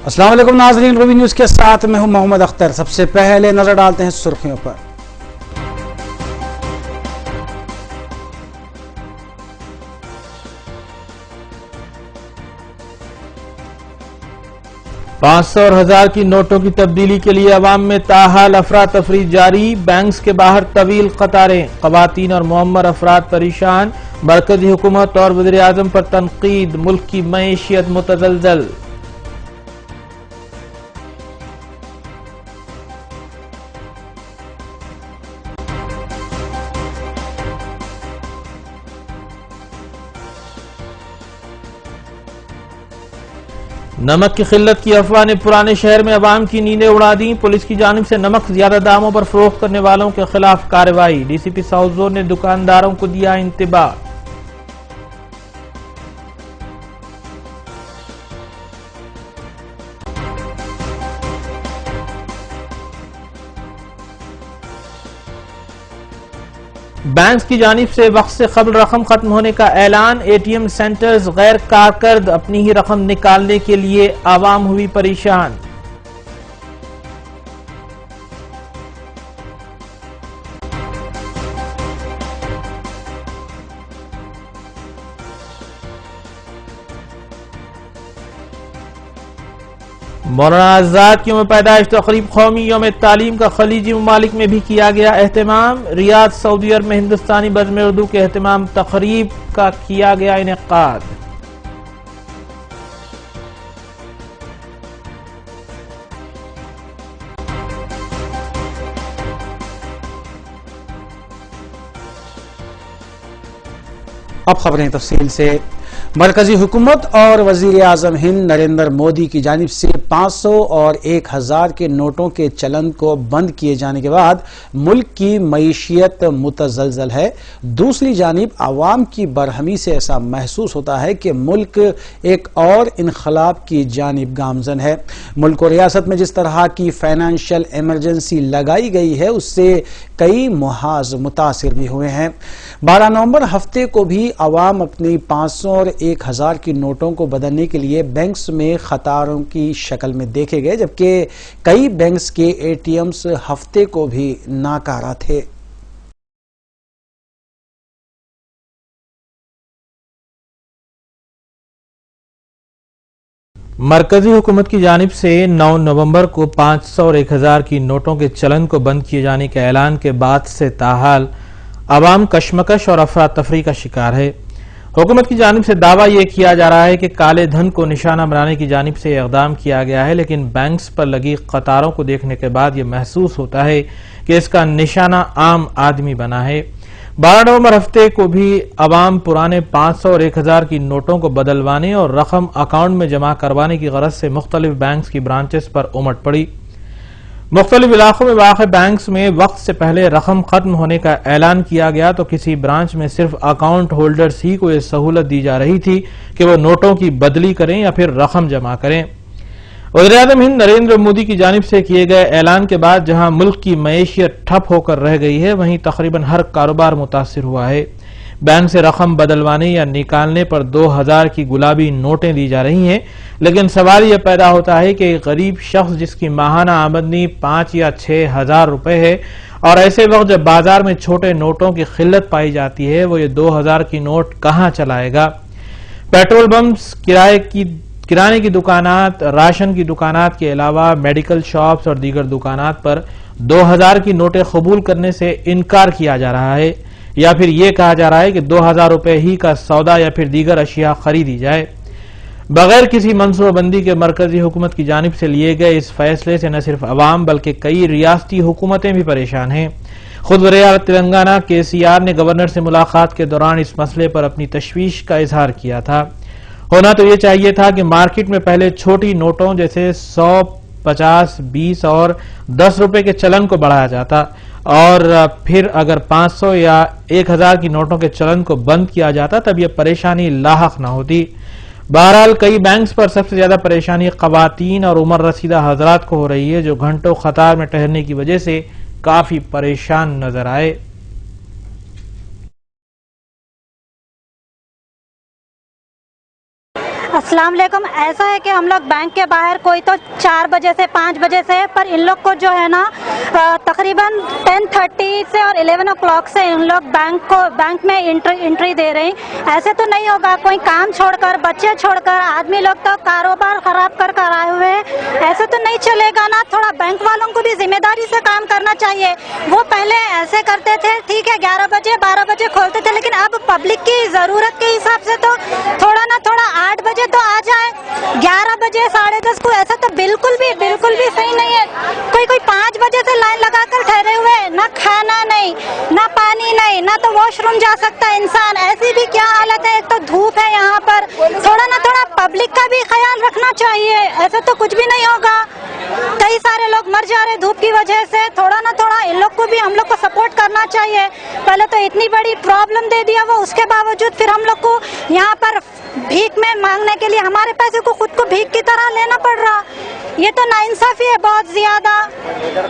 السلام علیکم ناظرین، روبی نیوز کے ساتھ میں ہوں محمد اختر۔ سب سے پہلے نظر ڈالتے ہیں سرخیوں پر۔ 500 اور 1000 کی نوٹوں کی تبدیلی کے لیے عوام میں تاحال افراتفری جاری، بینکس کے باہر طویل قطاریں، خواتین اور معمر افراد پریشان، مرکزی حکومت اور وزیر اعظم پر تنقید، ملک کی معیشت متزلزل۔ نمک کی قلت کی افواہ نے پرانے شہر میں عوام کی نیندیں اڑا دیں، پولیس کی جانب سے نمک زیادہ داموں پر فروخت کرنے والوں کے خلاف کارروائی، ڈی سی پی ساؤتھ زون نے دکانداروں کو دیا انتباہ۔ بینکس کی جانب سے وقت سے قبل رقم ختم ہونے کا اعلان، اے ٹی ایم سینٹرز غیر کارکرد، اپنی ہی رقم نکالنے کے لیے عوام ہوئی پریشان۔ مولانا آزاد کی یوم پیدائش تقریب، قومی یوم تعلیم کا خلیجی ممالک میں بھی کیا گیا اہتمام، ریاض سعودی عرب میں ہندوستانی بزم اردو کے اہتمام تقریب کا کیا گیا انعقاد۔ اب خبریں تفصیل سے۔ مرکزی حکومت اور وزیر اعظم ہند نریندر مودی کی جانب سے 500 اور 1000 کے نوٹوں کے چلن کو بند کیے جانے کے بعد ملک کی معیشت متزلزل ہے۔ دوسری جانب عوام کی برہمی سے ایسا محسوس ہوتا ہے کہ ملک ایک اور انقلاب کی جانب گامزن ہے۔ ملک و ریاست میں جس طرح کی فائنینشیل ایمرجنسی لگائی گئی ہے، اس سے کئی محاذ متاثر بھی ہوئے ہیں۔ 12 نومبر ہفتے کو بھی عوام اپنی 500 اور 1000 کی نوٹوں کو بدلنے کے لیے بینکس میں قطاروں کی شکل میں دیکھے گئے، جبکہ کئی بینکس کے اے ٹی ایمز ہفتے کو بھی ناکارہ تھے۔ مرکزی حکومت کی جانب سے 9 نومبر کو 500 اور 1000 کی نوٹوں کے چلن کو بند کیے جانے کے اعلان کے بعد سے تاحال عوام کشمکش اور افراتفری کا شکار ہے۔ حکومت کی جانب سے دعویٰ یہ کیا جا رہا ہے کہ کالے دھن کو نشانہ بنانے کی جانب سے اقدام کیا گیا ہے، لیکن بینکس پر لگی قطاروں کو دیکھنے کے بعد یہ محسوس ہوتا ہے کہ اس کا نشانہ عام آدمی بنا ہے۔ 12 نومبر ہفتے کو بھی عوام پرانے 500 اور 1000 کی نوٹوں کو بدلوانے اور رقم اکاؤنٹ میں جمع کروانے کی غرض سے مختلف بینکس کی برانچز پر امٹ پڑی۔ مختلف علاقوں میں واقع بینکس میں وقت سے پہلے رقم ختم ہونے کا اعلان کیا گیا تو کسی برانچ میں صرف اکاؤنٹ ہولڈرز ہی کو یہ سہولت دی جا رہی تھی کہ وہ نوٹوں کی بدلی کریں یا پھر رقم جمع کریں۔ وزیر اعظم ہند نریندر مودی کی جانب سے کیے گئے اعلان کے بعد جہاں ملک کی معیشت ٹھپ ہو کر رہ گئی ہے، وہیں تقریباً ہر کاروبار متاثر ہوا ہے۔ بینک سے رقم بدلوانے یا نکالنے پر 2000 کی گلابی نوٹیں دی جا رہی ہیں، لیکن سوال یہ پیدا ہوتا ہے کہ ایک غریب شخص جس کی ماہانہ آمدنی 5 یا 6 ہزار روپے ہے، اور ایسے وقت جب بازار میں چھوٹے نوٹوں کی قلت پائی جاتی ہے، وہ یہ 2000 کی نوٹ کہاں چلائے گا؟ پیٹرول پمپس، کرانے کی دکانات، راشن کی دکانات کے علاوہ میڈیکل شاپس اور دیگر دکانات پر 2000 کی نوٹیں قبول کرنے سے انکار کیا جا رہا ہے، یا پھر یہ کہا جا رہا ہے کہ 2000 روپے ہی کا سودا یا پھر دیگر اشیاء خریدی جائے۔ بغیر کسی منصوبہ بندی کے مرکزی حکومت کی جانب سے لیے گئے اس فیصلے سے نہ صرف عوام بلکہ کئی ریاستی حکومتیں بھی پریشان ہیں۔ خود وزیر تلنگانہ کے سی آر نے گورنر سے ملاقات کے دوران اس مسئلے پر اپنی تشویش کا اظہار کیا تھا۔ ہونا تو یہ چاہیے تھا کہ مارکیٹ میں پہلے چھوٹی نوٹوں جیسے 100، 50، 20 اور 10 روپے کے چلن کو بڑھایا جاتا، اور پھر اگر 500 یا 1000 کی نوٹوں کے چلن کو بند کیا جاتا تب یہ پریشانی لاحق نہ ہوتی۔ بہرحال کئی بینکس پر سب سے زیادہ پریشانی خواتین اور عمر رسیدہ حضرات کو ہو رہی ہے، جو گھنٹوں قطار میں ٹھہرنے کی وجہ سے کافی پریشان نظر آئے۔ अस्सलाम वालेकुम। ऐसा है कि हम लोग बैंक के बाहर कोई तो 4 बजे से 5 बजे से है, पर इन लोग को जो है ना तकरीबन 10:30 से और 11 o'clock से इन लोग बैंक में एंट्री दे रहे हैं। ऐसे तो नहीं होगा, कोई काम छोड़कर, बच्चे छोड़कर, आदमी लोग तो कारोबार खराब कर आए हुए हैं, ऐसे तो नहीं चलेगा ना। थोड़ा बैंक वालों को भी जिम्मेदारी से काम करना चाहिए। वो पहले ऐसे करते थे, ठीक है 11 बजे 12 बजे खोलते थे, लेकिन अब पब्लिक की जरूरत के हिसाब से तो थोड़ा ना थोड़ा 8 बजे तो आ जाए, 11 बजे 10:30 को ऐसा तो बिल्कुल भी सही नहीं है। कोई 5 बजे से लाइन लगाकर ठहरे हुए, ना खाना नहीं, ना पानी नहीं, ना तो वॉशरूम जा सकता है इंसान। ऐसी भी क्या हालत है, एक तो धूप है यहाँ पर। थोड़ा ना थोड़ा पब्लिक का भी ख्याल रखना चाहिए, ऐसा तो कुछ भी नहीं होगा। कई सारे लोग मर जा रहे धूप की वजह से। थोड़ा ना थोड़ा इन लोग को भी हम लोग को सपोर्ट करना चाहिए। पहले तो इतनी बड़ी प्रॉब्लम दे दिया वो, उसके बावजूद फिर हम लोग को यहाँ पर भीख में मांगने के लिए हमारे पैसे को खुद को भीख की तरह लेना पड़ रहा। ये तो नाइंसाफी है बहुत ज्यादा।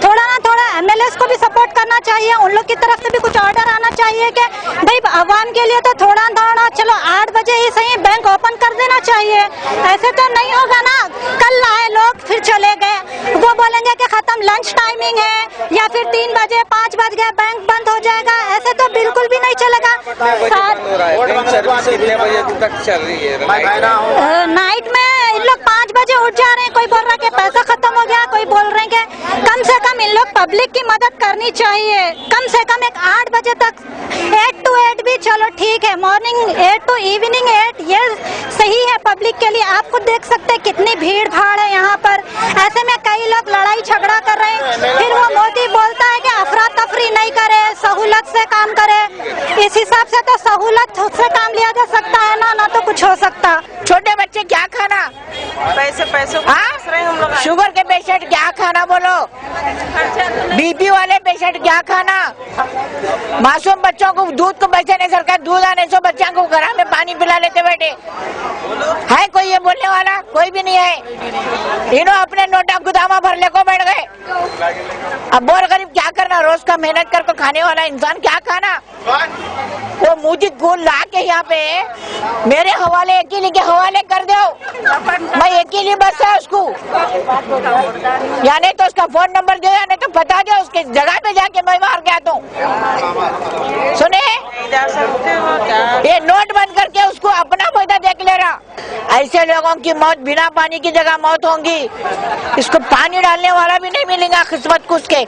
थोड़ा ना थोड़ा MLAs को भी सपोर्ट करना चाहिए, उन लोग की तरफ से भी कुछ ऑर्डर आना चाहिए कि भाई आवाम के लिए तो थोड़ा थोड़ा चलो 8 बजे ही सही बैंक ओपन कर देना चाहिए। ऐसे तो नहीं होगा ना, कल आए लोग फिर चले गए, वो बोलेंगे कि खत्म लंच टाइमिंग है, या फिर 3 बजे 5 बज गए बैंक बंद हो जाएगा। ऐसे तो बिल्कुल भी नहीं चलेगा। कितने बजे तक चल रही है? नाइट में इन लोग 5 बजे उठ जा रहे हैं, कोई बोल रहा है कि पैसा खत्म हो गया, कोई बोल रहे हैं कि कम से कम इन लोग पब्लिक की मदद करनी चाहिए। कम से कम एक 8 बजे तक, 8 to 8 भी चलो ठीक है, मॉर्निंग 8 to इवनिंग 8 ये सही है पब्लिक के लिए। आप खुद देख सकते हैं कितनी भीड़ भाड़ है यहाँ पर। ऐसे में कई लोग लड़ाई झगड़ा कर रहे हैं, फिर वो मोदी बोलता है कि अफरा तफरी नहीं करे, सहूलत से काम करे। इस हिसाब से तो सहूलत से काम लिया जा सकता है ना तो कुछ हो सकता। छोटे बच्चे क्या खाना, पैसे हम लोग शुगर के पेशेंट क्या खाना बोलो, BP वाले पेशेंट क्या खाना, मासूम बच्चों को दूध को पैसे नहीं, सरकार दूध आने से बच्चों को घर में पानी पिला लेते बैठे है। कोई ये बोलने वाला कोई भी नहीं है। इन्हों अपने नोटा गुदामा भर ले को बैठ गए। अब बोर गरीब क्या करना, रोज का मेहनत करके खाने वाला इंसान क्या खाना। वो मुझे गोल ला के यहाँ पे मेरे हवाले, अकेले के हवाले कर दो, मैं अकेले बस है उसको, या नहीं तो उसका फोन नंबर दो, या नहीं तो बता दो उसके जगह पे जाके मैं मार के आता हूँ। सुने ये नोट बंद करके उसको अपना फायदा देख ले रहा। ऐसे लोगों की मौत बिना पानी की जगह मौत होंगी। इसको पानी डालने वाला भी नहीं मिलेगा किस्मत को उसके,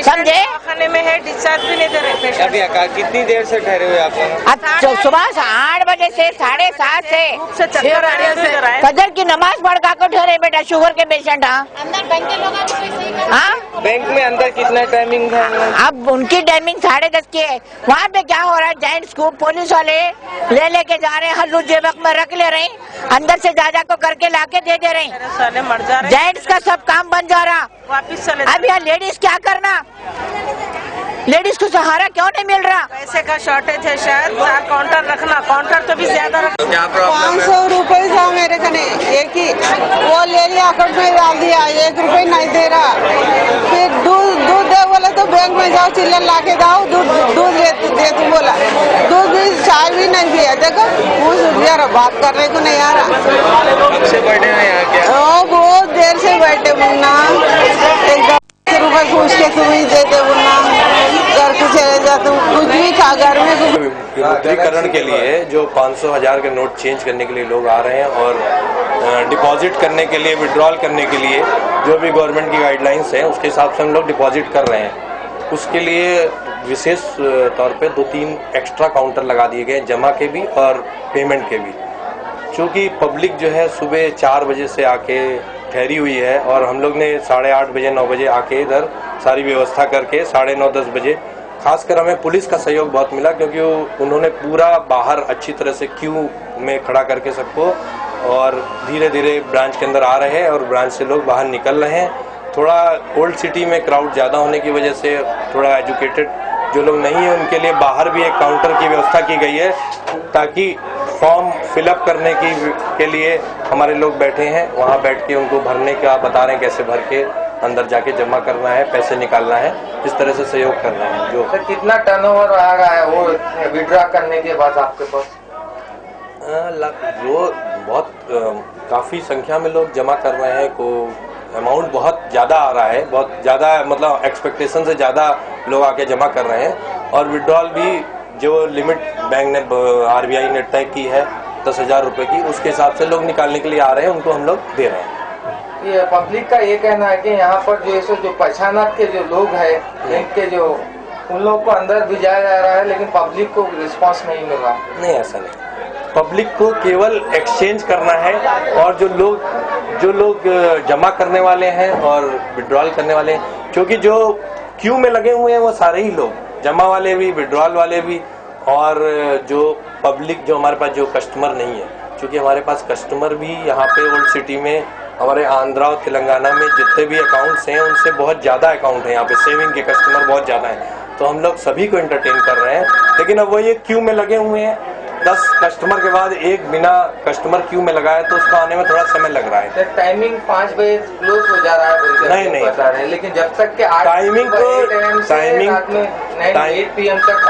समझे। खाने में है, डिस्चार्ज भी नहीं दे रहे। अभी कितनी देर से ठहरे हुए आप? अब सुबह 8 बजे से 7:30 से फजर की नमाज पढ़ कर ठहरे बेटा, शुगर के पेशेंट। हाँ बैंक में अंदर कितना टाइमिंग था? अब उनकी टाइमिंग 10:30 की है। वहाँ पे क्या हो रहा है, जेंट्स को पुलिस वाले लेके जा रहे हैं, हल्लू जेबक में रख ले रहे हैं, अंदर से जा को करके लाके दे दे रहे हैं। मर जा रहे, जेंट्स का सब काम बन जा रहा, वापिस चले। अब यहाँ लेडीज क्या करना, लेडीज को सहारा क्यों नहीं मिल रहा। पैसे का शॉर्टेज है शायद, काउंटर रखना, काउंटर तो भी ज्यादा रखना। 500 रुपए था मेरे कने एक ही, वो ले लिया अकाउंट में डाल दिया, 1 रुपए नहीं दे रहा। फिर दूध दे बोले तो बैंक में जाओ चिल्लर ला के जाओ, दूध दे तू बोला, दूध भी चाय भी नहीं पिया। देखो मुझे यार बात करने को नहीं आ रहा। से बैठे हैं यहाँ क्या? बहुत देर से बैठे मुन्ना, 1 रुपए पूछ के तुम ही देते मुन्ना, घर को चले जाते कुछ भी खा घर में। विमुद्रीकरण के लिए जो 500,000 के नोट चेंज करने के लिए लोग आ रहे हैं, और डिपॉजिट करने के लिए, विड्रॉल करने के लिए जो भी गवर्नमेंट की गाइडलाइंस है उसके हिसाब से हम लोग डिपॉजिट कर रहे हैं। उसके लिए विशेष तौर पे 2-3 एक्स्ट्रा काउंटर लगा दिए गए, जमा के भी और पेमेंट के भी। चूँकि पब्लिक जो है सुबह 4 बजे से आके ठहरी हुई है, और हम लोग ने 8:30 बजे 9 बजे आके इधर सारी व्यवस्था करके 9:30-10 बजे, खासकर हमें पुलिस का सहयोग बहुत मिला, क्योंकि उन्होंने पूरा बाहर अच्छी तरह से क्यू में खड़ा करके सबको, और धीरे धीरे ब्रांच के अंदर आ रहे हैं और ब्रांच से लोग बाहर निकल रहे हैं। थोड़ा ओल्ड सिटी में क्राउड ज़्यादा होने की वजह से थोड़ा एजुकेटेड जो लोग नहीं है उनके लिए बाहर भी एक काउंटर की व्यवस्था की गई है, ताकि फॉर्म फिलअप करने के लिए हमारे लोग बैठे हैं, वहाँ बैठ के उनको भरने का बता रहे हैं, कैसे भर के अंदर जाके जमा करना है, पैसे निकालना है, इस तरह से सहयोग कर रहे हैं। जो सर कितना टर्नओवर आ रहा है वो विड्रॉ करने के बाद आपके पास? जो बहुत काफ़ी संख्या में लोग जमा कर रहे हैं, को अमाउंट बहुत ज़्यादा आ रहा है, बहुत ज़्यादा मतलब एक्सपेक्टेशन से ज़्यादा लोग आके जमा कर रहे हैं। और विड्रॉल भी जो लिमिट बैंक ने RBI ने तय की है 10,000 रुपये की, उसके हिसाब से लोग निकालने के लिए आ रहे हैं, उनको हम लोग दे रहे हैं। ये पब्लिक का ये कहना है कि यहाँ पर जो पहचानक के जो लोग हैं बैंक के जो उन लोगों को अंदर भिजाया जा रहा है, लेकिन पब्लिक को रिस्पांस नहीं मिल रहा। नहीं, ऐसा नहीं, पब्लिक को केवल एक्सचेंज करना है और जो लोग जमा करने वाले हैं और विड्रॉल करने वाले हैं, क्योंकि जो क्यू में लगे हुए हैं वो सारे ही लोग, जमा वाले भी, विड्रॉल वाले भी, और जो पब्लिक जो हमारे पास जो कस्टमर नहीं है, क्योंकि हमारे पास कस्टमर भी यहाँ पे ओल्ड सिटी में हमारे आंध्रा और तेलंगाना में जितने भी अकाउंट्स हैं उनसे बहुत ज़्यादा अकाउंट हैं, यहाँ पे सेविंग के कस्टमर बहुत ज़्यादा हैं, तो हम लोग सभी को एंटरटेन कर रहे हैं। लेकिन अब वो ये क्यू में लगे हुए हैं, 10 कस्टमर के बाद एक बिना कस्टमर क्यू में लगा है, तो उसको आने में थोड़ा समय लग रहा है। टाइमिंग 5 बजे क्लोज हो जा रहा है, नहीं बता रहे हैं, लेकिन जब तक के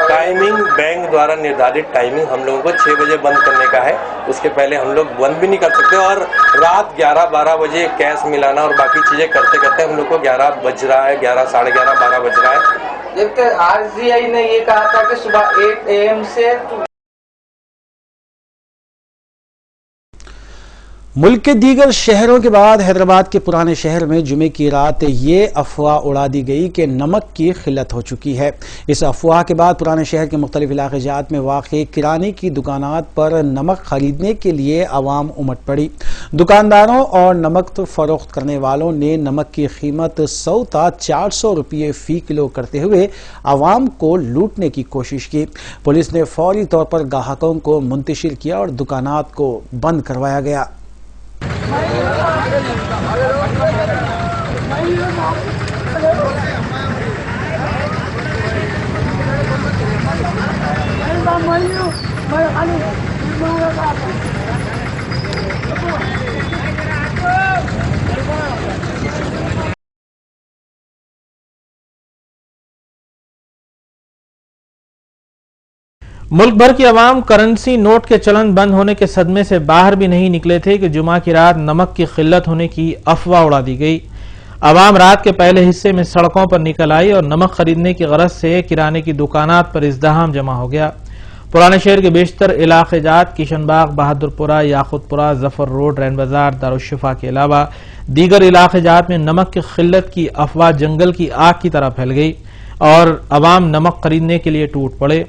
टाइमिंग बैंक द्वारा निर्धारित टाइमिंग हम लोगों को 6 बजे बंद करने का है, उसके पहले हम लोग बंद भी नहीं कर सकते। और रात 11-12 बजे कैश मिलाना और बाकी चीजें करते करते हम लोग को 11 बज रहा है, 11, साढ़े 11, 12 बज रहा है। जबकि RBI ने ये कहा था कि सुबह 8 AM से मुल्क के दीगर शहरों के बाद हैदराबाद के पुराने शहर में जुमे की रात ये अफवाह उड़ा दी गई कि नमक की किल्लत हो चुकी है। इस अफवाह के बाद पुराने शहर के मुख्तलिफ इलाके जात में वाक़ई किराने की दुकानात पर नमक खरीदने के लिए आवाम उमड़ पड़ी। दुकानदारों और नमक फरोख्त करने वालों ने नमक की कीमत 100 था 400 रुपये फी किलो करते हुए आवाम को लूटने की कोशिश की। पुलिस ने फौरी तौर पर गाहकों को मुंतशिर किया और दुकानात को बंद करवाया गया। मुल्क भर की आवाम करेंसी नोट के चलन बंद होने के सदमे से बाहर भी नहीं निकले थे कि जुमा की रात नमक की किल्लत होने की अफवाह उड़ा दी गई। आवाम रात के पहले हिस्से में सड़कों पर निकल आई और नमक खरीदने की गरज से किराने की दुकानात पर इज़्दिहाम जमा हो गया। पुराने शहर के बेशतर इलाके जात किशनबाग, बहादुरपुरा, याकुतपुरा, जफर रोड, रैन बाजार, दारुश्शिफा के अलावा दीगर इलाके जात में नमक की किल्लत की अफवाह जंगल की आग की तरह फैल गई और आवाम नमक खरीदने के लिए टूट पड़े।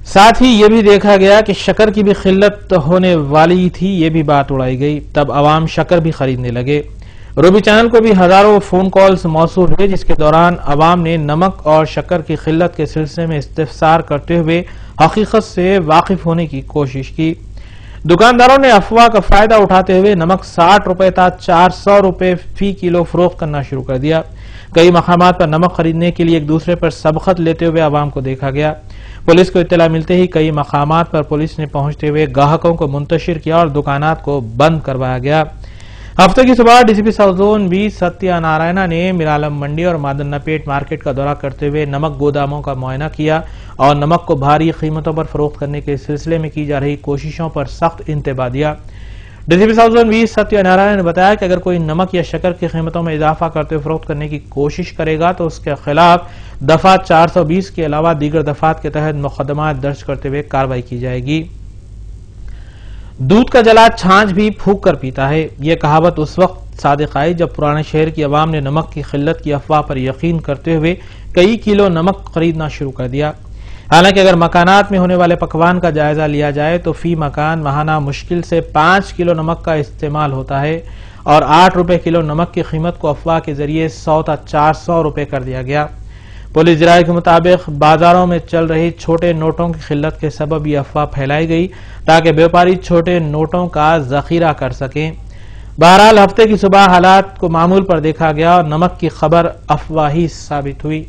साथ ही ये भी देखा गया कि शक्कर की भी किल्लत होने वाली थी, ये भी बात उड़ाई गई। तब आवाम शक्कर भी खरीदने लगे। रूबी चैनल को भी हजारों फोन कॉल्स मौसूल हुए, जिसके दौरान आवाम ने नमक और शक्कर की किल्लत के सिलसिले में इस्तिफसार करते हुए हकीकत से वाकिफ होने की कोशिश की। दुकानदारों ने अफवाह का फायदा उठाते हुए नमक 60 रुपए था 400 रुपए फी किलो फरोख्त करना शुरू कर दिया। कई मकामात पर नमक खरीदने के लिए एक दूसरे पर सबखत लेते हुए आवाम को देखा गया। पुलिस को इत्तला मिलते ही कई मकामात पर पुलिस ने पहुंचते हुए गाहकों को मुंतशिर किया और दुकानात को बंद करवाया गया। हफ्ते की सुबह DCP south zone V Satya Narayana ने मिरालम मंडी और मादन्नापेट मार्केट का दौरा करते हुए नमक गोदामों का मुआयना किया और नमक को भारी कीमतों पर फरोख्त करने के सिलसिले में की जा रही कोशिशों पर सख्त इंतबाह दिया। DCP south zone V Satya Narayan ने बताया कि अगर कोई नमक या शक्कर की कीमतों में इजाफा करते हुए फरोख्त करने की कोशिश करेगा तो उसके खिलाफ दफा 420 के अलावा दीगर दफात के तहत मुकदमा दर्ज करते हुए कार्रवाई की जाएगी। दूध का जला छाछ भी फूंक कर पीता है, यह कहावत उस वक्त सादिक आई जब पुराने शहर की आवाम ने नमक की किल्लत की अफवाह पर यकीन करते हुए कई किलो नमक खरीदना शुरू कर दिया। हालांकि अगर मकानात में होने वाले पकवान का जायजा लिया जाए तो फी मकान माहाना मुश्किल से 5 किलो नमक का इस्तेमाल होता है और 8 रुपए किलो नमक की कीमत को अफवाह के जरिए 100 था 400 रुपए कर दिया गया। पुलिस जराये के मुताबिक बाजारों में चल रही छोटे नोटों की किल्लत के सबब ये अफवाह फैलाई गई ताकि व्यापारी छोटे नोटों का जखीरा कर सकें। बहरहाल हफ्ते की सुबह हालात को मामूल पर देखा गया और नमक की खबर अफवाही साबित हुई।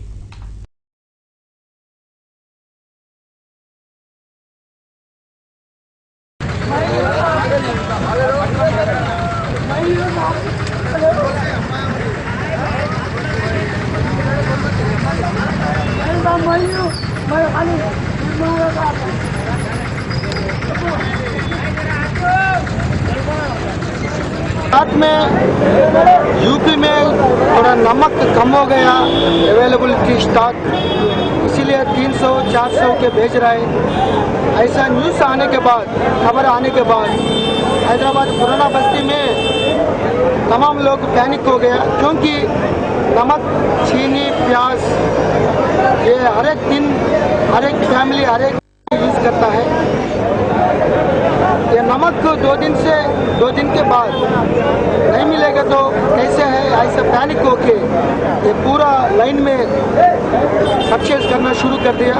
साथ में यूपी में थोड़ा नमक कम हो गया अवेलेबिलिटी स्टॉक, इसीलिए 300-400 के भेज रहे। ऐसा न्यूज़ आने के बाद, खबर आने के बाद हैदराबाद पुराना बस्ती में तमाम लोग पैनिक हो गया, क्योंकि नमक, चीनी, प्याज ये हर एक दिन हर एक फैमिली हर एक यूज़ करता है। ये नमक 2 दिन के बाद नहीं मिलेगा तो कैसे है, ऐसा पैनिक होके ये पूरा लाइन में परचेज करना शुरू कर दिया।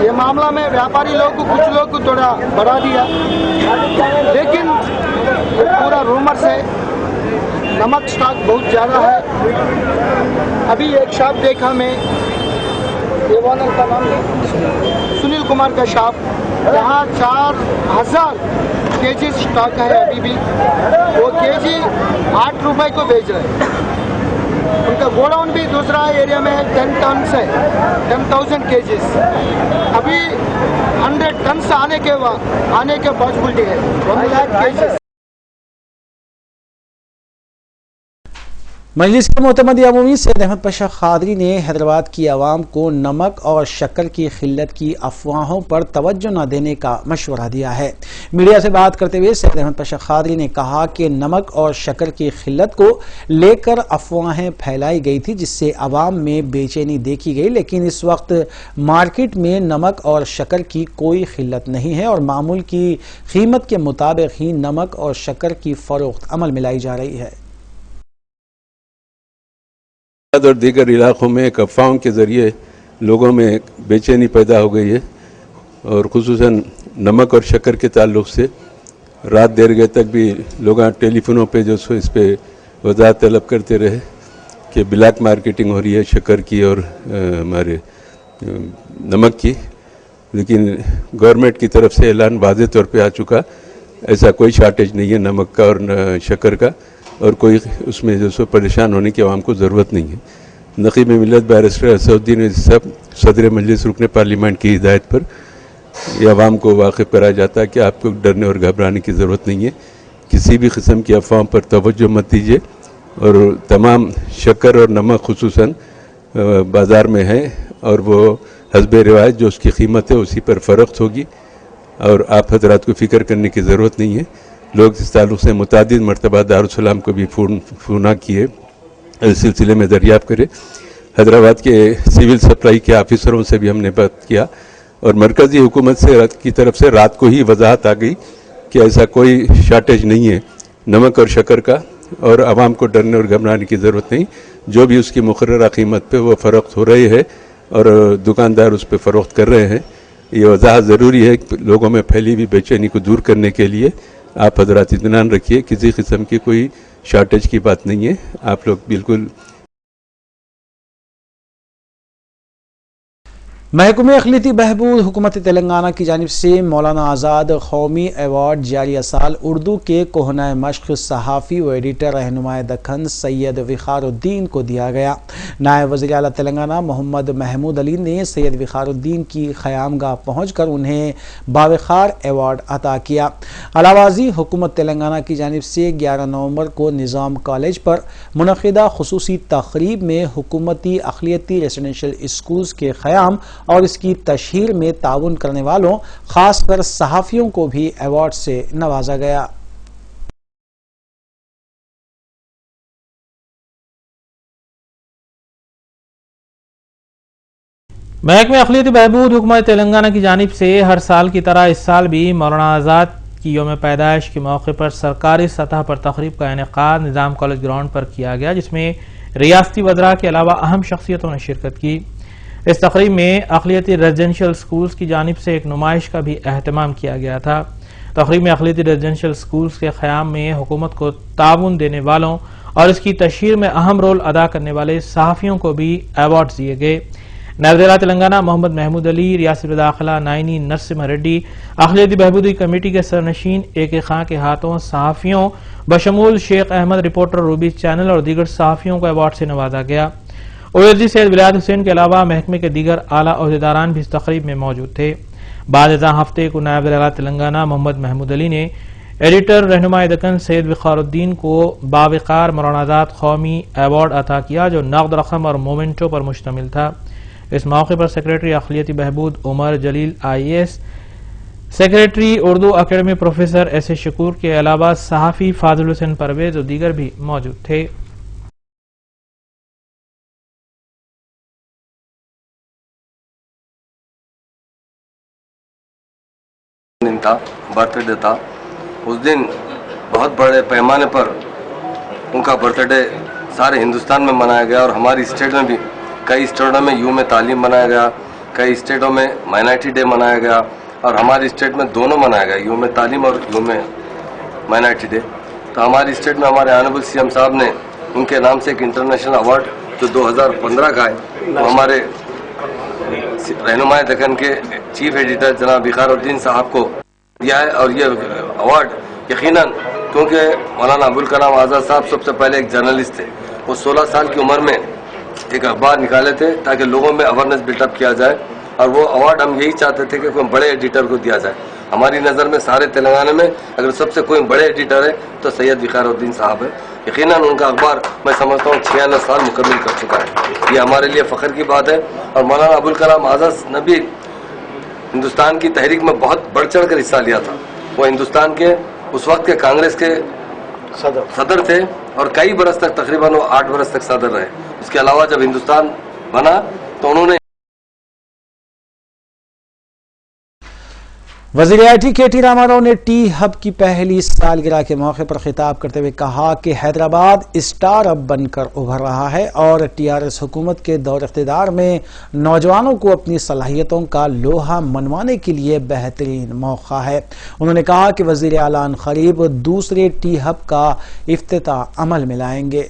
ये मामला में व्यापारी लोग को कुछ लोग को थोड़ा बढ़ा दिया, लेकिन ये पूरा रूमर्स है, नमक स्टॉक बहुत ज़्यादा है। अभी एक शॉप देखा मैं, ये ओनर का नाम सुनील कुमार का शॉप, यहाँ 4000 केजी स्टॉक है अभी भी, वो केजी 8 रुपए को बेच रहे हैं। उनका गोडाउन भी दूसरा एरिया में 10 टन से 10,000 केजीज, अभी 100 टन से आने के पॉसिबिलिटी है, 1 लाख केजीज। मजलिस के मोतमदी अमूमी सैयद अहमद पाशा खादरी ने हैदराबाद की आवाम को नमक और शक्कर की किल्लत की अफवाहों पर तवज्जो न देने का मशवरा दिया है। मीडिया से बात करते हुए सैयद अहमद पाशा खादरी ने कहा कि नमक और शक्कर की किल्लत को लेकर अफवाहें फैलाई गई थी, जिससे आवाम में बेचैनी देखी गई, लेकिन इस वक्त मार्केट में नमक और शक्कर की कोई किल्लत नहीं है और मामूल की कीमत के मुताबिक ही नमक और शक्कर की फरोख्त अमल में लाई जा रही है। और दीगर इलाकों में एक अफवाहों के ज़रिए लोगों में बेचैनी पैदा हो गई है और ख़ुसूसन नमक और शक्कर के ताल्लुक़ से रात देर गए तक भी लोग टेलीफोनों पे जो सो इस पर वजाहत तलब करते रहे कि ब्लैक मार्केटिंग हो रही है शक्कर की और हमारे नमक की, लेकिन गवर्नमेंट की तरफ से ऐलान वाज़ेह तौर पे आ चुका, ऐसा कोई शार्टेज नहीं है नमक का और शक्कर का, और कोई उसमें जो सो परेशान होने की आवाम को ज़रूरत नहीं है। नक़ीब मिल्लत बैरिस्टर असदुद्दीन सब सदर मजलिस रुकने पार्लियामेंट की हिदायत पर यह आवाम को वाकिफ़ कराया जाता है कि आपको डरने और घबराने की ज़रूरत नहीं है। किसी भी किस्म की अफवाहों पर तवज्जो मत दीजिए और तमाम शक्कर और नमक खुसूसन बाज़ार में है और वो हस्बे रिवायत जो उसकी कीमत है उसी पर फ़रोख्त होगी और आप हज़रात को फ़िक्र करने की ज़रूरत नहीं है। लोग इस ताल्लुक़ से मुतादिद मरतबा दारुस्सलाम को भी फ़ोन किए, इस सिलसिले में दरियाफ़्त करे। हैदराबाद के सिविल सप्लाई के ऑफिसरों से भी हमने बात किया और मरकज़ी हुकूमत से की तरफ से रात को ही वजाहत आ गई कि ऐसा कोई शार्टेज नहीं है नमक और शक्कर का और आवाम को डरने और घबराने की ज़रूरत नहीं। जो भी उसकी मुकर्ररा कीमत पे वो फ़रोख्त हो रहे हैं और दुकानदार उस पर फ़रोख्त कर रहे हैं। ये वजाहत ज़रूरी है लोगों में फैली हुई बेचैनी को दूर करने के लिए। आप हज़रात इत्मीनान रखिए, किसी किस्म की कोई शार्टेज की बात नहीं है। आप लोग बिल्कुल महकमे अक़लियती बहबूद हुकूमत तेलंगाना की जानिब से मौलाना आज़ाद कौमी एवार्ड जारी साल उर्दू के कोहना मश्क सहाफ़ी व एडिटर रहनुमाए दक्खन सैयद विखारुद्दीन को दिया गया। नायब वज़ीर आला तेलंगाना मोहम्मद महमूद अली ने सैयद विखारुद्दीन की क़यामगाह पहुँचकर उन्हें बावक़ार एवार्ड अता किया। अलावाज़ी हुकूमत तेलंगाना की जानिब से 11 नवंबर को निज़ाम कॉलेज पर मुनक़िदा ख़ुसूसी तक़रीब में हुकूमती अक़लियती रेसिडेंशियल स्कूल्स के क़याम और इसकी तशहीर में ताउन करने वालों खासकर सहाफ़ियों को भी अवार्ड से नवाजा गया। महकमे अक़लियती बहबूद हुकूमत तेलंगाना की जानिब से हर साल की तरह इस साल भी मौलाना आज़ाद की यौम पैदाइश के मौके पर सरकारी सतह पर तक़रीब का इनेकाद निज़ाम कॉलेज ग्राउंड पर किया गया, जिसमें रियासती वज़रा के अलावा अहम शख्सियतों ने शिरकत की। इस तक़रीब में अक़लियती रेजिडेंशियल स्कूल्स की जानिब से एक नुमाइश का भी अहतमाम किया गया था। तक़रीब में अक़लियती रेजिडेंशियल स्कूल्स के क़याम में हुकूमत को ताउन देने वालों और इसकी तशहीर में अहम रोल अदा करने वाले सहाफ़ियों को भी अवार्ड दिए गए। नायब वज़ीर तेलंगाना मोहम्मद महमूद अली, रियासत दाखिला नाइनी नरसिम्हा रेड्डी, अक़लियती बहबूदी कमेटी के सरनशीन ए.के. खां के हाथों सहाफ़ियों बशमूल शेख अहमद रिपोर्टर रूबी चैनल और दीगर सहाफ़ियों को अवार्ड से नवाजा गया। ओएसडी सैयद विलायत हुसैन के अलावा महकमे के दीगर आला ओहदेदारान भी इस तक़रीब में मौजूद थे। बाद हफ्ते को नायब वज़ीर तेलंगाना मोहम्मद महमूद अली ने ایڈیٹر رہنمائی دکن سید وقار الدین کو باوقار مولانا آزاد قومی ایوارڈ عطا کیا جو نقد رقم اور مومنٹو پر مشتمل تھا۔ اس موقع پر سیکریٹری اقلیتی بہبود عمر جلیل IAS، secretary Urdu academy professor S.A. شکور کے علاوہ صحافی فاضل حسین پرویز اور دیگر بھی موجود تھے۔ برتھ ڈے تھا، اس دن بہت بڑے پیمانے پر ان کا برتھ ڈے سارے ہندوستان میں منایا گیا اور ہماری اسٹیٹ میں بھی کئی اسٹیٹوں میں یوم تعلیم منایا گیا، کئی اسٹیٹوں میں مائنارٹی ڈے منایا گیا اور ہماری اسٹیٹ میں دونوں منایا گیا، یوم تعلیم اور یوم مائنارٹی ڈے۔ تو ہماری اسٹیٹ میں ہمارے آنریبل CM صاحب نے ان کے نام سے ایک انٹرنیشنل ایوارڈ جو 2015 کا ہے وہ ہمارے رہنمائی دکن کے چیف ایڈیٹر جناب وقار الدین صاحب کو دیا ہے۔ اور یہ ایوارڈ یقیناً کیونکہ مولانا ابوالکلام آزاد صاحب سب سے پہلے ایک جرنلسٹ تھے، وہ 16 سال کی عمر میں ایک اخبار نکالے تھے تاکہ لوگوں میں اویئرنیس بلٹ اپ کیا جائے، اور وہ ایوارڈ ہم یہی چاہتے تھے کہ کوئی بڑے ایڈیٹر کو دیا جائے۔ ہماری نظر میں سارے تلنگانہ میں اگر سب سے کوئی بڑے ایڈیٹر ہے تو سید وقار الدین صاحب ہے۔ یقیناً ان کا اخبار میں سمجھتا ہوں 96 سال مکمل کر چکا ہے، یہ ہمارے لیے فخر کی بات ہے۔ اور مولانا ابوالکلام آزاد نے بھی ہندوستان کی تحریک میں بہت بڑھ چڑھ کر حصہ لیا تھا، وہ ہندوستان کے اس وقت کے کانگریس کے صدر تھے اور کئی برس تک تقریباً وہ 8 برس تک صدر رہے۔ اس کے علاوہ جب ہندوستان بنا تو انہوں نے وزیر IT KT راما راؤ نے ٹی ہب کی پہلی سالگرہ کے موقع پر خطاب کرتے ہوئے کہا کہ حیدرآباد اسٹار ہب بن کر ابھر رہا ہے اور TRS حکومت کے دور اقتدار میں نوجوانوں کو اپنی صلاحیتوں کا لوہا منوانے کے لیے بہترین موقع ہے۔ انہوں نے کہا کہ وزیر اعلیٰ قریب دوسرے ٹی ہب کا افتتاح عمل میں لائیں گے۔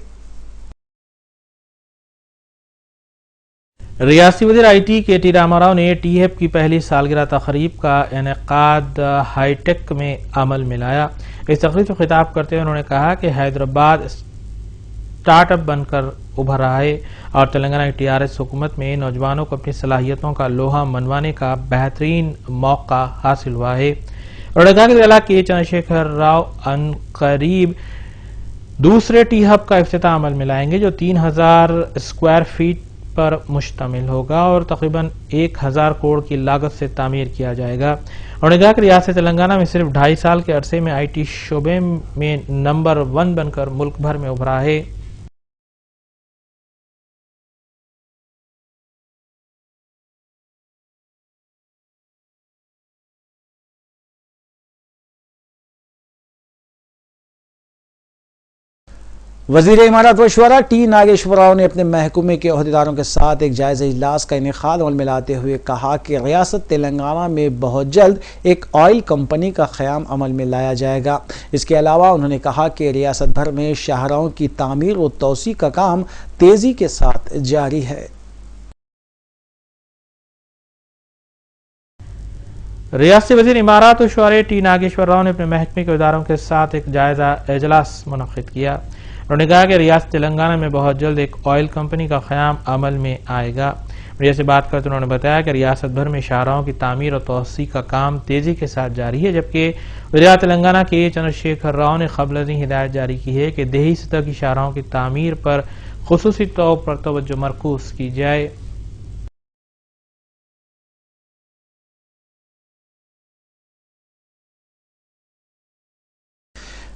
ریاستی وزیر IT KT راما راؤ نے ٹی ہب کی پہلی سالگرہ تقریب کا انعقاد ہائی ٹیک میں عمل میں لایا۔ اس تقریب سے خطاب کرتے ہوئے انہوں نے کہا کہ حیدرآباد اسٹارٹ اپ بن کر ابھر رہا ہے اور تلنگانہ کی TRS حکومت میں نوجوانوں کو اپنی صلاحیتوں کا لوہا منوانے کا بہترین موقع حاصل ہوا ہے۔ انہوں نے کہا کہ ضلع کے چندرشیکھر راؤ عنقریب دوسرے ٹی ہب کا افتتاح عمل میں لائیں گے جو 3000 اسکوائر فیٹ پر مشتمل ہوگا اور تقریباً 1000 کروڑ کی لاگت سے تعمیر کیا جائے گا۔ انہوں نے کہا کہ ریاست تلنگانہ میں صرف 2.5 سال کے عرصے میں IT شعبے میں نمبر 1 بن کر ملک بھر میں ابھرا ہے۔ وزیر امارات و شورا T ناگیشور راؤ نے اپنے محکمے کے عہدیداروں کے ساتھ ایک جائزہ اجلاس کا انعقاد عمل میں لاتے ہوئے کہا کہ ریاست تلنگانہ میں بہت جلد ایک آئل کمپنی کا قیام عمل میں لایا جائے گا۔ اس کے علاوہ انہوں نے کہا کہ ریاست بھر میں شاہراہوں کی تعمیر و توسیع کا کام تیزی کے ساتھ جاری ہے۔ ریاستی وزیر امارات و شورا T ناگیشور راؤ نے اپنے محکمے کے اداروں کے ساتھ ایک جائزہ اجلاس منعقد کیا۔ انہوں نے کہا کہ ریاست تلنگانہ میں بہت جلد ایک آئل کمپنی کا قیام عمل میں آئے گا۔ میڈیا سے بات کرتے انہوں نے بتایا کہ ریاست بھر میں شاہراہوں کی تعمیر اور توسیع کا کام تیزی کے ساتھ جاری ہے، جبکہ وزیر تلنگانہ کے چندرشیکھر راؤ نے قبل ازیں ہدایت جاری کی ہے کہ دیہی سطح کی شاہراہوں کی تعمیر پر خصوصی طور پر توجہ مرکوز کی جائے۔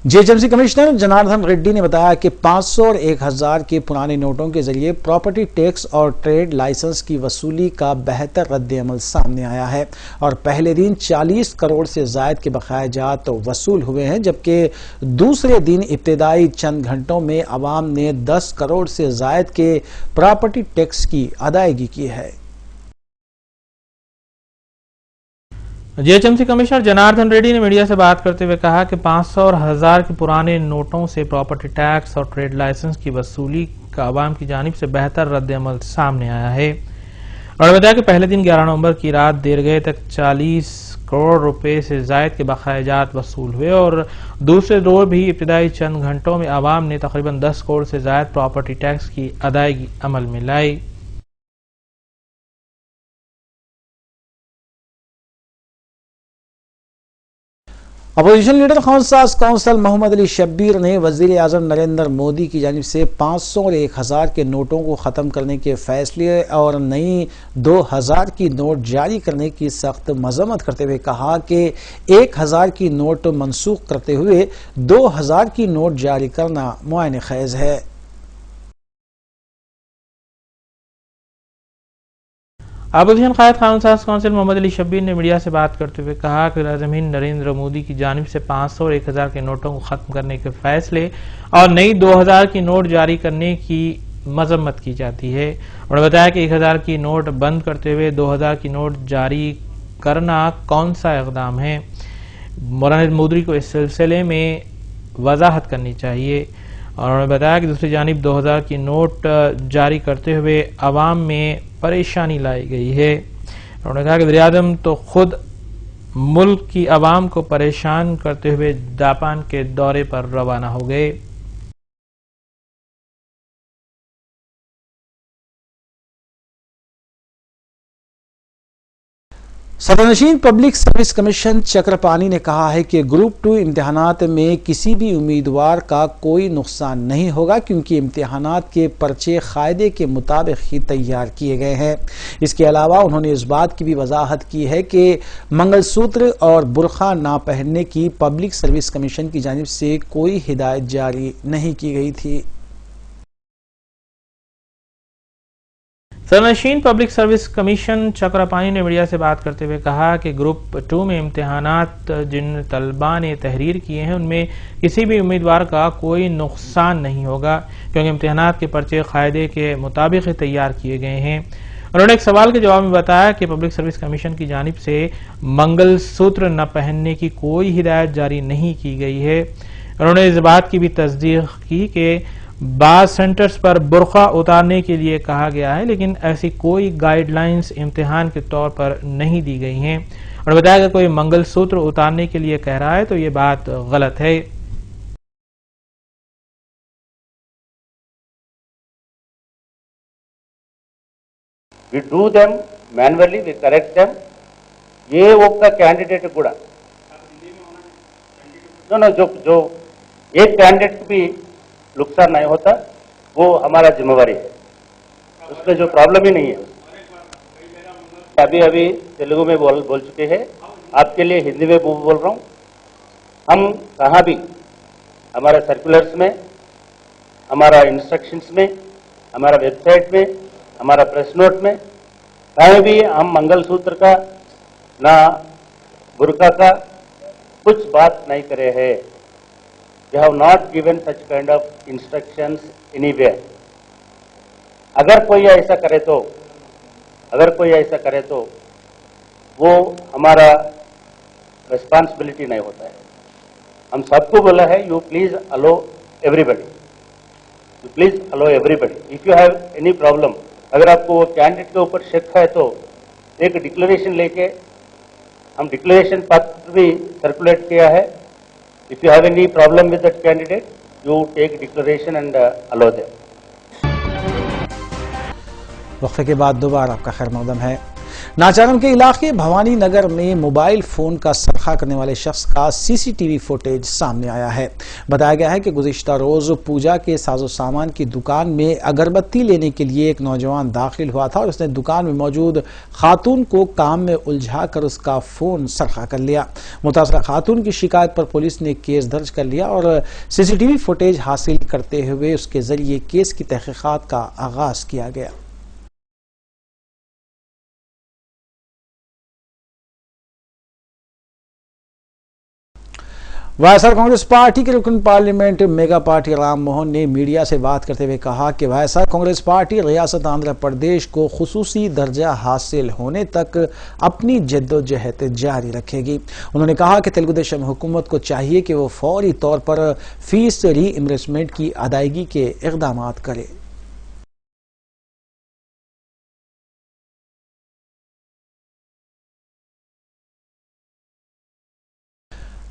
GHMC کمشنر جناردھن ریڈی نے بتایا کہ 500 اور 1000 کے پرانے نوٹوں کے ذریعے پراپرٹی ٹیکس اور ٹریڈ لائسنس کی وصولی کا بہتر رد عمل سامنے آیا ہے اور پہلے دن 40 کروڑ سے زائد کے بقایا جات وصول ہوئے ہیں، جبکہ دوسرے دن ابتدائی چند گھنٹوں میں عوام نے 10 کروڑ سے زائد کے پراپرٹی ٹیکس کی ادائیگی کی ہے۔ GHMC کمشنر جناردھن ریڈی نے میڈیا سے بات کرتے ہوئے کہا کہ 500 اور 1000 کے پرانے نوٹوں سے پراپرٹی ٹیکس اور ٹریڈ لائسنس کی وصولی کا عوام کی جانب سے بہتر رد عمل سامنے آیا ہے۔ انہوں نے بتایا کہ پہلے دن 11 نومبر کی رات دیر گئے تک 40 کروڑ روپے سے زائد کے بقایا جات وصول ہوئے اور دوسرے روز بھی ابتدائی چند گھنٹوں میں عوام نے تقریباً 10 کروڑ سے زائد پراپرٹی ٹیکس کی ادائیگی عمل میں لائی۔ अपोजिशन लीडर खौंसास कौंसल मोहम्मद अली शब्बीर ने वजीर आजम नरेंद्र मोदी की जानिब से 500 और 1000 के नोटों को ख़त्म करने के फैसले और नई 2000 की नोट जारी करने की सख्त मजम्मत करते हुए कहा कि 1000 की नोट मनसूख करते हुए 2000 की नोट जारी करना मुआयने खैज है। अपोजिशन कायद खौंसास कौंसिल मोहम्मद अली शब्बीर ने मीडिया से बात करते हुए कहा कि वज़ीर आज़म नरेंद्र मोदी की जानिब से 500 और 1000 के नोटों को खत्म करने के फैसले और नई 2000 की नोट जारी करने की मजम्मत की जाती है। उन्होंने बताया कि 1000 की नोट बंद करते हुए 2000 की नोट जारी करना कौन सा इक़दाम है। मौलाना मोदी को इस सिलसिले में वजाहत करनी चाहिए। और उन्होंने बताया कि दूसरी जानिब 2000 की नोट जारी करते हुए अवाम में परेशानी लाई गई है। उन्होंने कहा कि वज़ीर-ए-आज़म तो खुद मुल्क की अवाम को परेशान करते हुए जापान के दौरे पर रवाना हो गए। सदरनशीन पब्लिक सर्विस कमीशन चक्रपानी ने कहा है कि ग्रुप 2 इम्तिहानात में किसी भी उम्मीदवार का कोई नुकसान नहीं होगा क्योंकि इम्तिहानात के पर्चे कायदे के मुताबिक ही तैयार किए गए हैं। इसके अलावा उन्होंने इस बात की भी वजाहत की है कि मंगलसूत्र और बुरखा ना पहनने की पब्लिक सर्विस कमीशन की जानिब से कोई हिदायत जारी नहीं की गई थी। सदरनशीन पब्लिक सर्विस कमीशन चक्रपानी ने मीडिया से बात करते हुए कहा कि ग्रुप 2 में इम्तिहानात जिन तलबा ने तहरीर किए हैं उनमें किसी भी उम्मीदवार का कोई नुकसान नहीं होगा क्योंकि इम्तिहानात के पर्चे कायदे के मुताबिक तैयार किए गए हैं। उन्होंने एक सवाल के जवाब में बताया कि पब्लिक सर्विस कमीशन की जानिब से मंगलसूत्र न पहनने की कोई हिदायत जारी नहीं की गई है। उन्होंने इस बात की भी तस्दीक की कि बाज़ सेंटर्स पर बुरखा उतारने के लिए कहा गया है लेकिन ऐसी कोई गाइडलाइंस इम्तिहान के तौर पर नहीं दी गई हैं। उन्होंने बताया कि कोई मंगलसूत्र उतारने के लिए कह रहा है तो ये बात गलत है। We do them manually, we correct them. ये ఒక్క कैंडिडेट కూడా जो एक कैंडिडेट भी नुकसान नहीं होता वो हमारा जिम्मेवारी है, उसमें जो प्रॉब्लम ही नहीं है। अभी तेलुगु में बोल चुके हैं, आपके लिए हिंदी में बोल रहा हूँ। हम कहाँ भी हमारे सर्कुलर्स में, हमारा इंस्ट्रक्शंस में, हमारा वेबसाइट में, हमारा प्रेस नोट में कहीं भी हम मंगलसूत्र का ना बुरका का कुछ बात नहीं करे हैं। We have not given such kind of instructions anywhere. अगर कोई ऐसा करे तो वो हमारा रिस्पांसिबिलिटी नहीं होता है। हम सबको बोला है you please allow everybody, if you have any problem, अगर आपको वो कैंडिडेट के ऊपर शक है तो एक डिक्लेरेशन लेके, हम डिक्लेरेशन पत्र भी सर्कुलेट किया है। If you have any problem with that candidate, you take declaration and allow them. वक्फे के बाद दोबारा आपका खैर मकदम है। नाचारम के इलाके भवानी नगर में मोबाइल फोन का सरखा करने वाले शख्स का सीसीटीवी फुटेज सामने आया है। बताया गया है कि गुज़िश्ता रोज पूजा के साजो सामान की दुकान में अगरबत्ती लेने के लिए एक नौजवान दाखिल हुआ था और उसने दुकान में मौजूद खातून को काम में उलझा कर उसका फोन सरखा कर लिया। मुतासरा खातून की शिकायत पर पुलिस ने केस दर्ज कर लिया और सीसीटीवी फुटेज हासिल करते हुए उसके जरिए केस की तहकीकात का आगाज किया गया। वायएसआर कांग्रेस पार्टी के रुकन parliament mega party Ram Mohan ने मीडिया से बात करते हुए कहा कि वायएसआर कांग्रेस पार्टी रियासत आंध्र प्रदेश को खुसूसी दर्जा हासिल होने तक अपनी जद्दोजहद जारी रखेगी। उन्होंने कहा कि तेलुगु देशम हुकूमत को चाहिए कि वो फौरी तौर पर फीस रीइंबर्समेंट की अदायगी के इक़दाम करे।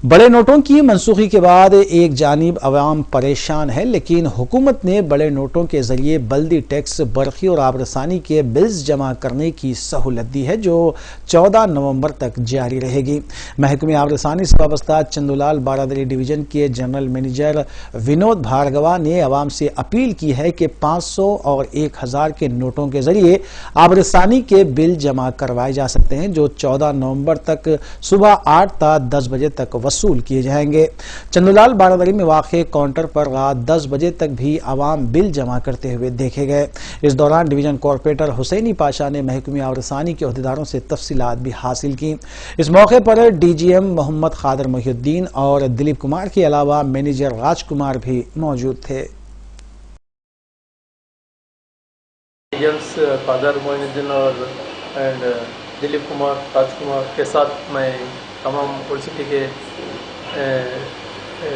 बड़े नोटों की मनसूखी के बाद एक जानिब अवाम परेशान है, लेकिन हुकूमत ने बड़े नोटों के जरिए बल्दी टैक्स, बरखी और आबरसानी के बिल्स जमा करने की सहूलत दी है, जो 14 नवंबर तक जारी रहेगी। महकमे आबरसानी से वाबस्ता चंदूलाल बारादरी डिवीजन के जनरल मैनेजर विनोद भार्गवा ने अवाम से अपील की है कि 500 और 1000 के नोटों के जरिए आबरसानी के बिल जमा करवाए जा सकते हैं, जो 14 नवंबर तक सुबह 8 ता 10 बजे तक वसूल किए जाएंगे। चंदूलाल बारादरी में वाक़े काउंटर पर रात 10 बजे तक भी अवाम बिल जमा करते हुए देखे गए। इस दौरान डिवीजन कॉर्पोरेटर हुसैनी पाशा ने महकमे आबरसानी के अहदेदारों से तफसीलात भी हासिल की। इस मौके पर डीजीएम मोहम्मद खादर मोहिउद्दीन और दिलीप कुमार के अलावा मैनेजर राजकुमार भी मौजूद थे। फादर मोहिउद्दीन और दिलीप कुमार, राजकुमार के साथ मैं तमाम ओल्ड सिटी के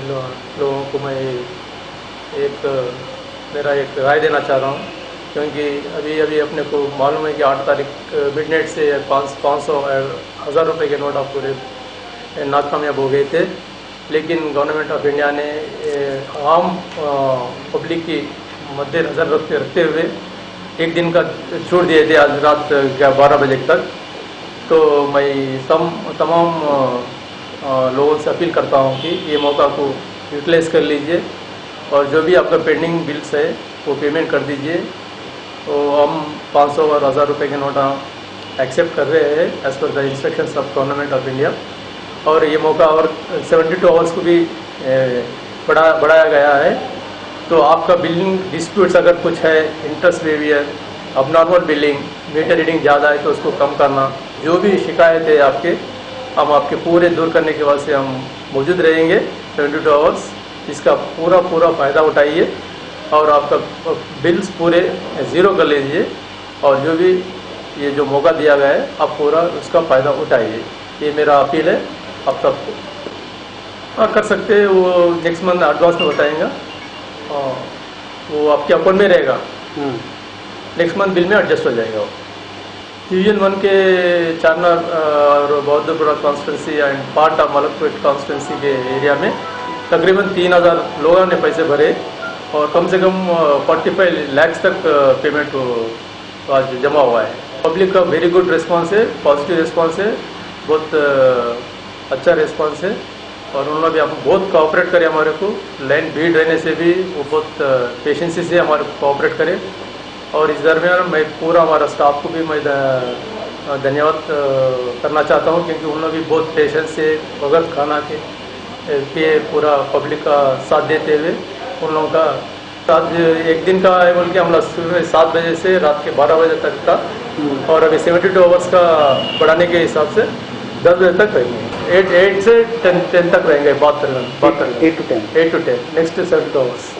लोगों को मैं मेरा एक राय देना चाह रहा हूँ, क्योंकि अभी अपने को मालूम है कि 8 तारीख मिडनाइट से 500 और 1000 रुपये के नोट आप पूरे नाकामयाब हो गए थे, लेकिन गवर्नमेंट ऑफ इंडिया ने आम पब्लिक की मद्देनजर रखते हुए एक दिन का छूट दिए थे, आज रात 12 बजे तक। तो मैं तमाम लोगों से अपील करता हूँ कि ये मौका को यूटिलाइज कर लीजिए और जो भी आपका पेंडिंग बिल्स है वो पेमेंट कर दीजिए। तो हम 500 और 1000 रुपये के नोट एक्सेप्ट कर रहे हैं as per the instructions of government of India, और ये मौका और 72 आवर्स को भी बढ़ाया गया है। तो आपका बिलिंग डिस्प्यूट्स अगर कुछ है, interest behaviour, abnormal billing, meter reading ज़्यादा है तो उसको कम करना, जो भी शिकायत है आपके, हम आपके पूरे दूर करने के वास्ते हम मौजूद रहेंगे 72 आवर्स। इसका पूरा फ़ायदा उठाइए और आपका बिल्स पूरे ज़ीरो कर लीजिए, और जो भी ये जो मौका दिया गया है आप पूरा उसका फ़ायदा उठाइए। ये मेरा अपील है आप सबको। कर सकते हैं, वो नेक्स्ट मंथ एडवांस में बताएंगे, वो आपके अकाउंट में रहेगा, नेक्स्ट मंथ बिल में एडजस्ट हो जाएगा। डिवीजन 1 के चारनार और Bahadurpura constituency and part of Malakpet constituency के एरिया में तकरीबन 3000 लोगों ने पैसे भरे और कम से कम 45 लाख तक पेमेंट आज जमा हुआ है। पब्लिक का वेरी गुड रिस्पांस है, पॉजिटिव रिस्पांस है, बहुत अच्छा रिस्पांस है, और उन्होंने भी आपको बहुत कोऑपरेट करे हमारे को। लाइन भीड़ रहने से भी वो बहुत पेशेंसी से हमारे को कोऑपरेट करे, और इस दरमियान मैं पूरा हमारा स्टाफ को भी मैं धन्यवाद करना चाहता हूँ, क्योंकि उन्होंने भी बहुत पेशेंस से बगैर खाना के पूरा पब्लिक का साथ देते हुए उन लोगों का साथ एक दिन का है बोल के हम लोग सुबह 7 बजे से रात के 12 बजे तक का, और अभी 72 आवर्स का बढ़ाने के हिसाब से 10 बजे तक रहेंगे, 8 से 10 तक रहेंगे, 8 to 10 नेक्स्ट 72 आवर्स।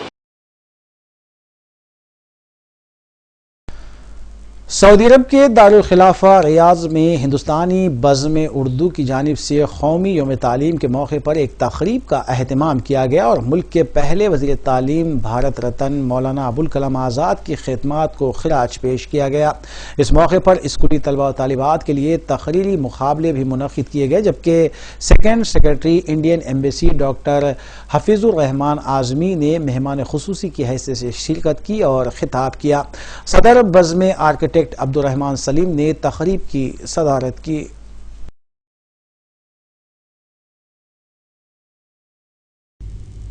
सऊदी अरब के दारुल खिलाफा रियाज में हिंदुस्तानी बज़्म उर्दू की जानिब से कौमी यौम तालीम के मौके पर एक तकरीब का अहतमाम किया गया और मुल्क के पहले वज़ीर तालीम भारत रत्न मौलाना अबुल कलाम आज़ाद की खिदमात को खिराज पेश किया गया। इस मौके पर स्कूली तलबा और तालिबात के लिए तकरीरी मुकाबले भी मुनक़िद किए गए, जबकि second secretary Indian embassy doctor Hafeezur Rahman Azmi ने मेहमान खुसूसी की हैसियत से शिरकत की और खिताब किया। सदर बज़्म आर्किटेक्ट अब्दुर्रहमान सलीम ने तकरीब की सदारत की।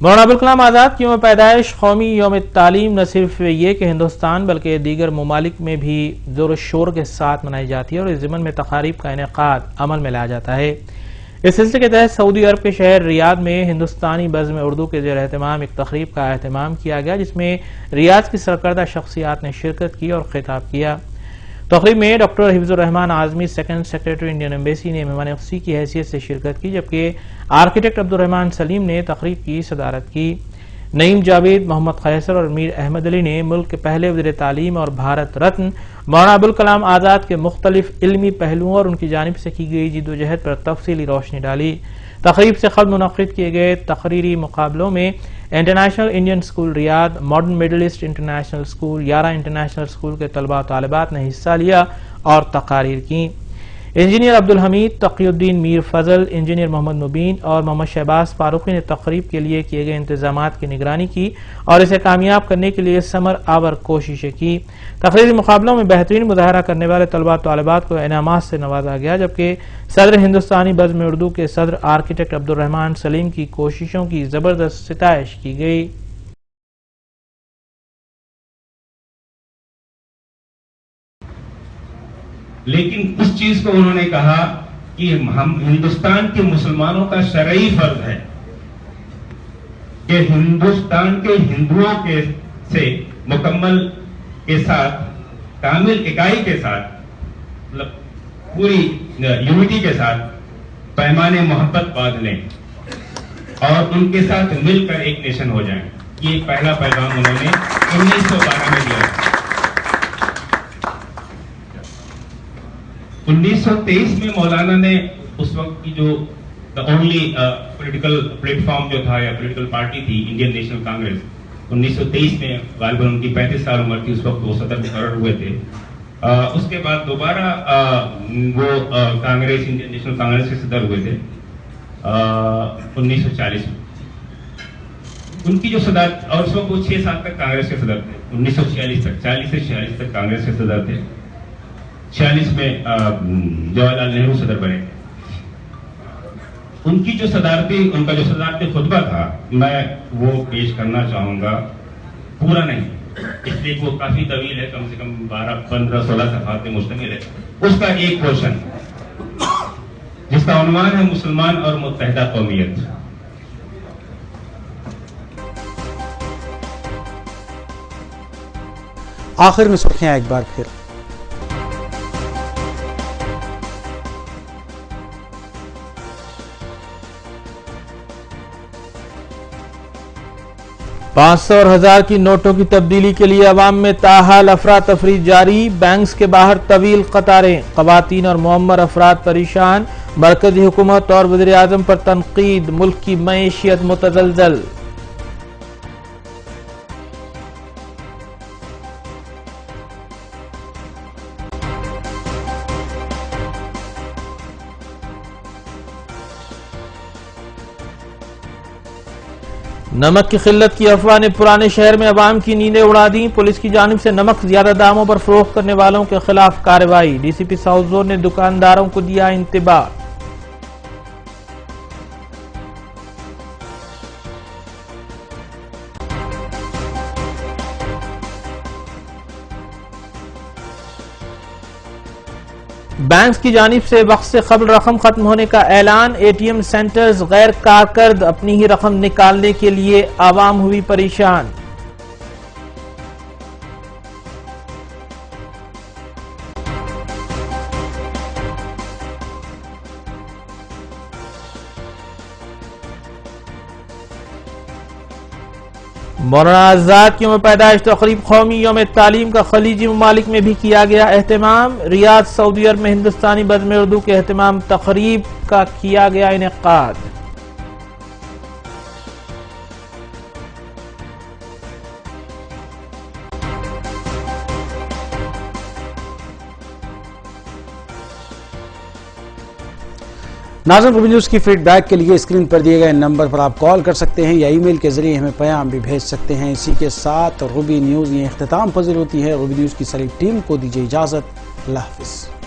मौलाना अबुल कलाम आज़ाद की यौम पैदाइश कौमी यौम तालीम न सिर्फ ये कि हिंदुस्तान बल्कि दीगर ममालिक में भी जोर शोर के साथ मनाई जाती है और इस ज़िमन में तकारीब का इनेकाद अमल में लाया जाता है। इस सिलसिले के तहत सऊदी अरब के शहर रियाद में हिंदुस्तानी बज़्म उर्दू के ज़ेर एहतमाम एक तकरीब का एहतमाम किया गया, जिसमें रियाद की सरकर्दा शख्सियात ने शिरकत की और खिताब किया। तकरीब में doctor Hafeezur Rahman Azmi second secretary Indian embassy ने मेहमान खुसूसी की हैसियत से शिरकत की, जबकि आर्किटेक्ट अब्दुर्रहमान सलीम ने तकरीब की सदारत की। नईम जावेद, मोहम्मद कैसर और मीर अहमद अली ने मुल्क के पहले वज़ीर तालीम और भारत रत्न मौलाना अबुल कलाम आज़ाद के मुख्तलिफ इल्मी पहलुओं और उनकी जानिब से की गई जिद्दोजहद पर तफसीली रोशनी डाली। तकरीब से कबल मुनक़िद किए गए तकरीरी मुकाबलों में international Indian school Riyadh, modern middle east international school, यारा इंटरनेशनल स्कूल के तलबा तालिबात ने हिस्सा लिया और तकारीर की। انجینئر عبدالحمید، تقی الدین میر فضل، انجینئر محمد مبین اور محمد شہباز فاروقی نے تقریب کے لیے کیے گئے انتظامات کی نگرانی کی اور اسے کامیاب کرنے کے لیے ثمر آور کوششیں کی۔ تقریری مقابلوں میں بہترین مظاہرہ کرنے والے طلباء طالبات کو انعامات سے نوازا گیا، جبکہ صدر ہندوستانی بزم اردو کے صدر آرکیٹیکٹ عبدالرحمان سلیم کی کوششوں کی زبردست ستائش کی گئی۔ لیکن اس چیز کو انہوں نے کہا کہ ہم ہندوستان کے مسلمانوں کا شرعی فرض ہے کہ ہندوستان کے ہندوؤں کے سے مکمل کے ساتھ، کامل اکائی کے ساتھ، مطلب پوری یونٹی کے ساتھ پیمانے محبت باندھ لیں اور ان کے ساتھ مل کر ایک نیشن ہو جائیں۔ یہ پہلا پیغام انہوں نے 1912 میں دیا۔ 1923 میں مولانا نے اس وقت کی جو اونلی پولیٹیکل پلیٹ فارم جو تھا یا پولیٹیکل پارٹی تھی انڈین نیشنل کانگریس، 1923 میں غالباً ان کی 35 سال عمر تھی، اس وقت وہ صدر مقرر ہوئے تھے۔ اس کے بعد دوبارہ وہ کانگریس، انڈین نیشنل کانگریس کے صدر ہوئے تھے 1940 میں۔ ان کی جو صدارت، اور اس وقت وہ 6 سال تک کانگریس کے صدر تھے، 1946 تک، 40 سے 46 تک کانگریس کے صدر تھے۔ 46 میں جواہر لال نہرو صدر بنے۔ ان کی جو ان کا جو صدارتی خطبہ تھا، میں وہ پیش کرنا چاہوں گا، پورا نہیں، اس لیے وہ کافی طویل ہے، کم سے کم 12, 15, 16 صفحات میں مشتمل ہے۔ اس کا ایک پورشن جس کا عنوان ہے مسلمان اور متحدہ قومیت۔ آخر میں سرخیاں ایک بار پھر۔ 500 اور 1000 کی نوٹوں کی تبدیلی کے لیے عوام میں تاحال افراتفری جاری، بینکس کے باہر طویل قطاریں، خواتین اور معمر افراد پریشان، مرکزی حکومت اور وزیر اعظم پر تنقید، ملک کی معیشت متزلزل۔ نمک کی قلت کی افواہ نے پرانے شہر میں عوام کی نیندیں اڑا دیں، پولیس کی جانب سے نمک زیادہ داموں پر فروخت کرنے والوں کے خلاف کارروائی، ڈی سی پی ساؤتھ زون نے دکانداروں کو دیا انتباہ۔ بینکس کی جانب سے وقت سے قبل رقم ختم ہونے کا اعلان، اے ٹی ایم سینٹرز غیر کارکرد، اپنی ہی رقم نکالنے کے لیے عوام ہوئی پریشان۔ مولانا آزاد کی یوم پیدائش تقریب، قومی یوم تعلیم کا خلیجی ممالک میں بھی کیا گیا اہتمام، ریاض سعودی عرب میں ہندوستانی بزم اردو کے اہتمام تقریب کا کیا گیا انعقاد۔ ناظرین، روبی نیوز کی فیڈ بیک کے لیے اسکرین پر دیے گئے نمبر پر آپ کال کر سکتے ہیں یا ای میل کے ذریعے ہمیں پیام بھی بھیج سکتے ہیں۔ اسی کے ساتھ روبی نیوز یہ اختتام پذیر ہوتی ہے۔ روبی نیوز کی ساری ٹیم کو دیجیے اجازت، اللہ حافظ۔